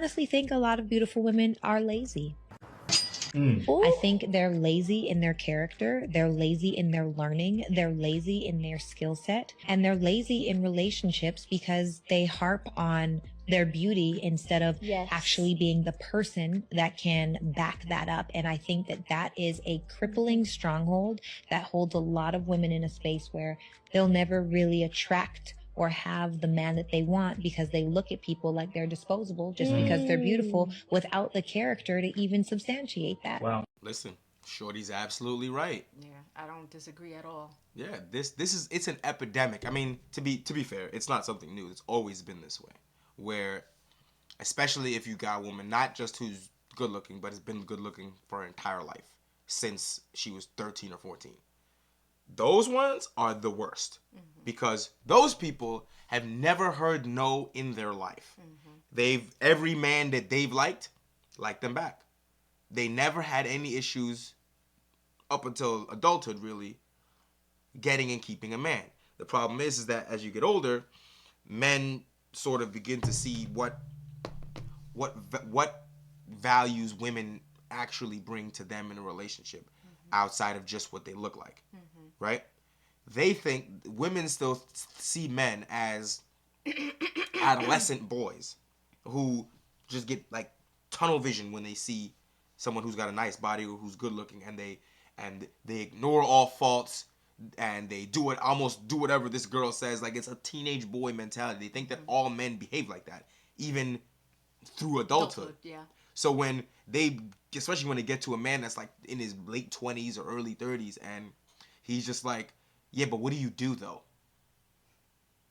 honestly think a lot of beautiful women are lazy. Ooh. I think they're lazy in their character, they're lazy in their learning, they're lazy in their skill set, and they're lazy in relationships because they harp on their beauty instead of Yes. actually being the person that can back that up. And I think that that is a crippling stronghold that holds a lot of women in a space where they'll never really attract or have the man that they want because they look at people like they're disposable just because they're beautiful without the character to even substantiate that. Wow. Listen, Shorty's absolutely right. Yeah, I don't disagree at all. Yeah, this is it's an epidemic. I mean, to be fair, it's not something new. It's always been this way. Where especially if you got a woman not just who's good looking, but has been good looking for her entire life since she was 13 or 14. Those ones are the worst because those people have never heard no in their life. Every man that they've liked them back. They never had any issues up until adulthood, really, getting and keeping a man. The problem is that as you get older, men sort of begin to see what values women actually bring to them in a relationship outside of just what they look like, right? They think women still see men as adolescent boys who just get like tunnel vision when they see someone who's got a nice body or who's good looking, and they ignore all faults and they almost do whatever this girl says. Like, it's a teenage boy mentality. They think that all men behave like that, even through adulthood. Yeah. So especially when they get to a man that's like in his late 20s or early 30s, and he's just like, yeah, but what do you do though?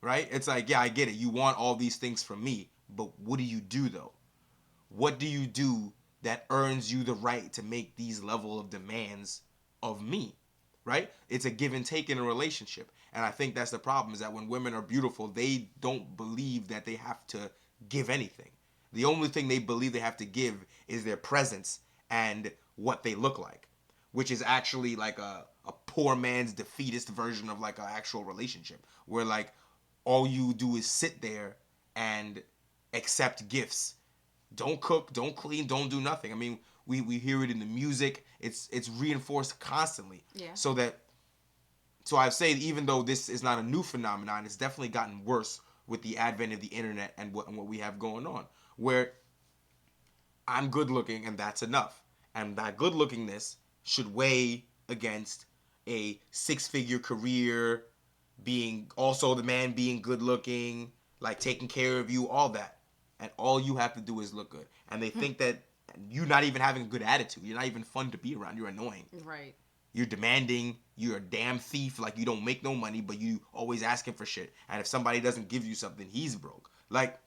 Right? It's like, yeah, I get it. You want all these things from me, but what do you do though? What do you do that earns you the right to make these level of demands of me? Right? It's a give and take in a relationship. And I think that's the problem, is that when women are beautiful, they don't believe that they have to give anything. The only thing they believe they have to give is their presence and what they look like, which is actually like a poor man's defeatist version of like an actual relationship, where like all you do is sit there and accept gifts. Don't cook, don't clean, don't do nothing. I mean, we hear it in the music. It's reinforced constantly. Yeah. So I'd say even though this is not a new phenomenon, it's definitely gotten worse with the advent of the internet and what we have going on, where I'm good looking and that's enough. And that good lookingness should weigh against a 6-figure career, being also the man being good looking, like taking care of you, all that. And all you have to do is look good. And they think that you're not even having a good attitude. You're not even fun to be around. You're annoying. Right. You're demanding. You're a damn thief. Like, you don't make no money, but you always asking for shit. And if somebody doesn't give you something, he's broke. Like,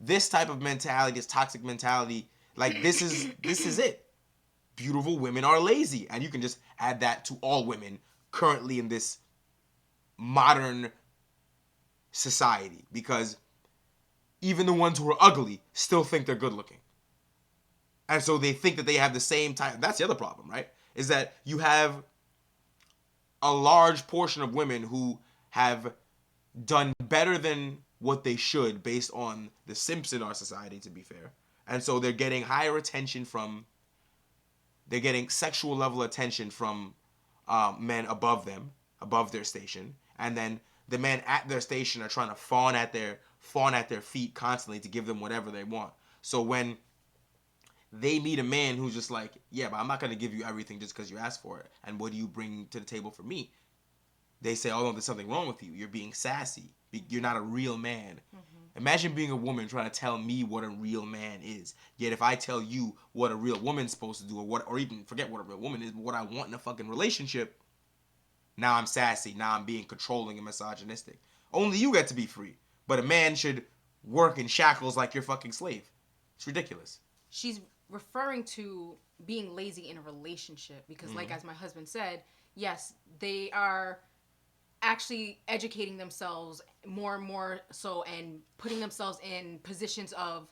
this type of mentality, this toxic mentality, like, this is it. Beautiful women are lazy. And you can just add that to all women currently in this modern society, because even the ones who are ugly still think they're good looking. And so they think that they have the same type. That's the other problem, right? Is that you have a large portion of women who have done better than what they should based on the simps in our society, to be fair. And so they're getting higher attention they're getting sexual level attention from men above them, above their station. And then the men at their station are trying to fawn at their feet constantly to give them whatever they want. So when they meet a man who's just like, yeah, but I'm not going to give you everything just because you asked for it. And what do you bring to the table for me? They say, oh, no, there's something wrong with you. You're being sassy. You're not a real man. Imagine being a woman trying to tell me what a real man is. Yet if I tell you what a real woman's supposed to do, or even forget what a real woman is, but what I want in a fucking relationship, now I'm sassy. Now I'm being controlling and misogynistic. Only you get to be free. But a man should work in shackles like your fucking slave. It's ridiculous. She's referring to being lazy in a relationship because, like, as my husband said, yes, they are actually educating themselves more and more so, and putting themselves in positions of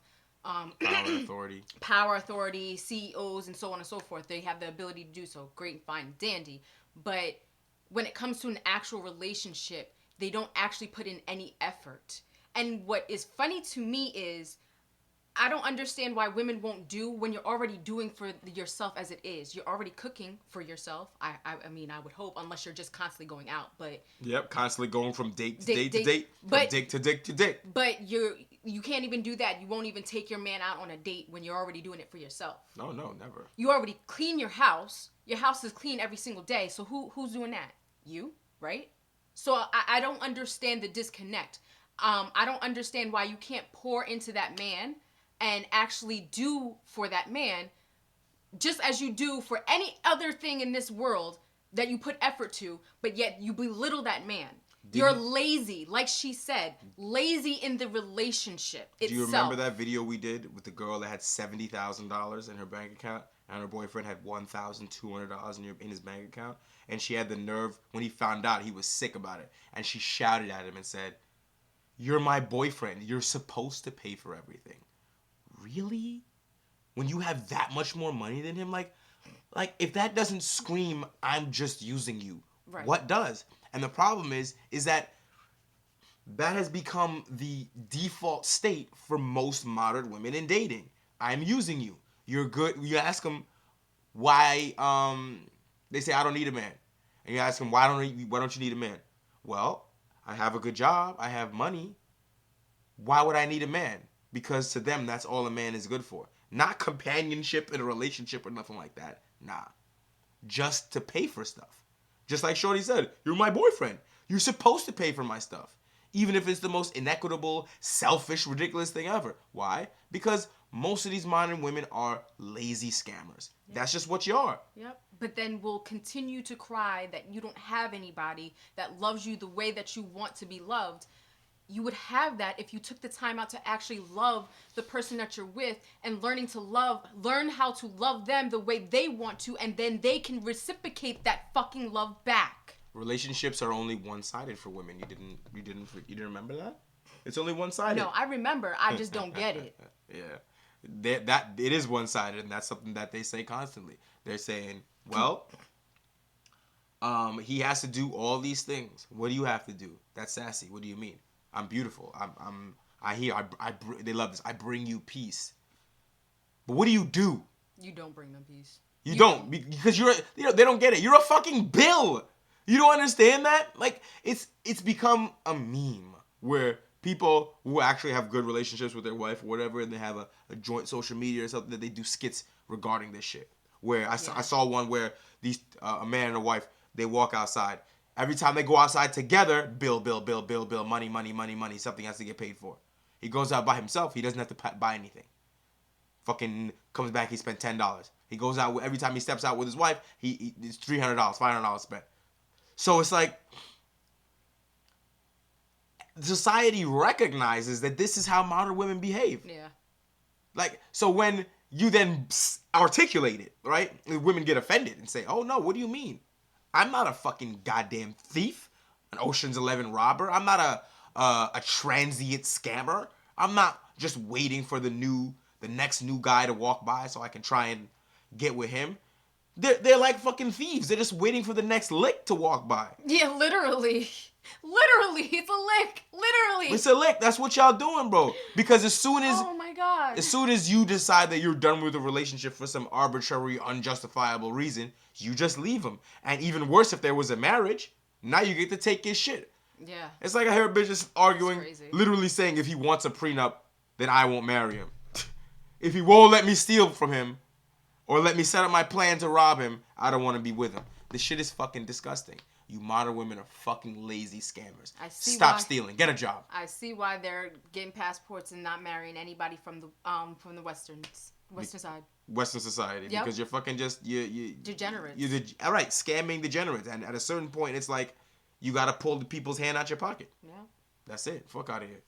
power authority, CEOs, and so on and so forth. They have the ability to do so. Great, fine, dandy. But when it comes to an actual relationship, they don't actually put in any effort. And what is funny to me is, I don't understand why women won't do when you're already doing for yourself as it is. You're already cooking for yourself. I mean, I would hope, unless you're just constantly going out. But Yep, constantly going from date to Date- date to date- date, but- from dick to dick to dick. but you can't even do that. You won't even take your man out on a date when you're already doing it for yourself. No, never. You already clean your house. Your house is clean every single day. So who's doing that? You, right? So I don't understand the disconnect. I don't understand why you can't pour into that man and actually do for that man just as you do for any other thing in this world that you put effort to, but yet you belittle that man. You're lazy, like she said, lazy in the relationship itself. Do you remember that video we did with the girl that had $70,000 in her bank account and her boyfriend had $1,200 in his bank account? And she had the nerve, when he found out, he was sick about it. And she shouted at him and said, "You're my boyfriend. You're supposed to pay for everything." Really? When you have that much more money than him? Like if that doesn't scream, "I'm just using you," right, what does? And the problem is that has become the default state for most modern women in dating. I'm using you. You're good. You ask them why, they say, "I don't need a man." And you ask them, why don't you need a man? Well, I have a good job. I have money. Why would I need a man? Because to them, that's all a man is good for. Not companionship in a relationship or nothing like that. Nah. Just to pay for stuff. Just like Shorty said, "You're my boyfriend. You're supposed to pay for my stuff." Even if it's the most inequitable, selfish, ridiculous thing ever. Why? Because most of these modern women are lazy scammers. Yep. That's just what you are. Yep. But then we'll continue to cry that you don't have anybody that loves you the way that you want to be loved. You would have that if you took the time out to actually love the person that you're with and learn how to love them the way they want to, and then they can reciprocate that fucking love back. Relationships are only one-sided for women. You didn't remember that? It's only one-sided. No, I remember. I just don't get it. Yeah. That it is one-sided, and that's something that they say constantly. They're saying, "Well, he has to do all these things. What do you have to do? That's sassy. What do you mean? I'm beautiful. They love this. I bring you peace. But what do you do? You don't bring them peace. You don't, because they don't get it. You're a fucking bill. You don't understand that? Like, it's become a meme where people who actually have good relationships with their wife or whatever, and they have a joint social media or something, that they do skits regarding this shit. Where I saw one where these a man and a wife, they walk outside. Every time they go outside together, bill, money. Something has to get paid for. He goes out by himself. He doesn't have to buy anything. Fucking comes back, he spent $10. He goes out, every time he steps out with his wife, it's $300, $500 spent. So it's like, society recognizes that this is how modern women behave. Yeah. Like, so when you then articulate it, right? Women get offended and say, "Oh no, what do you mean? I'm not a fucking goddamn thief, an Ocean's 11 robber. I'm not a transient scammer. I'm not just waiting for the next new guy to walk by so I can try and get with him." They're like fucking thieves. They're just waiting for the next lick to walk by. Yeah, literally. Literally, it's a lick. Literally. It's a lick. That's what y'all doing, bro. Because as soon Oh my God. as you decide that you're done with a relationship for some arbitrary, unjustifiable reason, you just leave him. And even worse, if there was a marriage, now you get to take his shit. Yeah. It's like I heard bitches arguing, literally saying, if he wants a prenup, then I won't marry him. If he won't let me steal from him, or let me set up my plan to rob him, I don't want to be with him. This shit is fucking disgusting. You modern women are fucking lazy scammers. Stop stealing. Get a job. I see why they're getting passports and not marrying anybody from the western side. Western society. Yep. Because you're fucking just you degenerates. All right, scamming degenerates. And at a certain point, it's like you gotta pull the people's hand out your pocket. Yeah. That's it. Fuck out of here.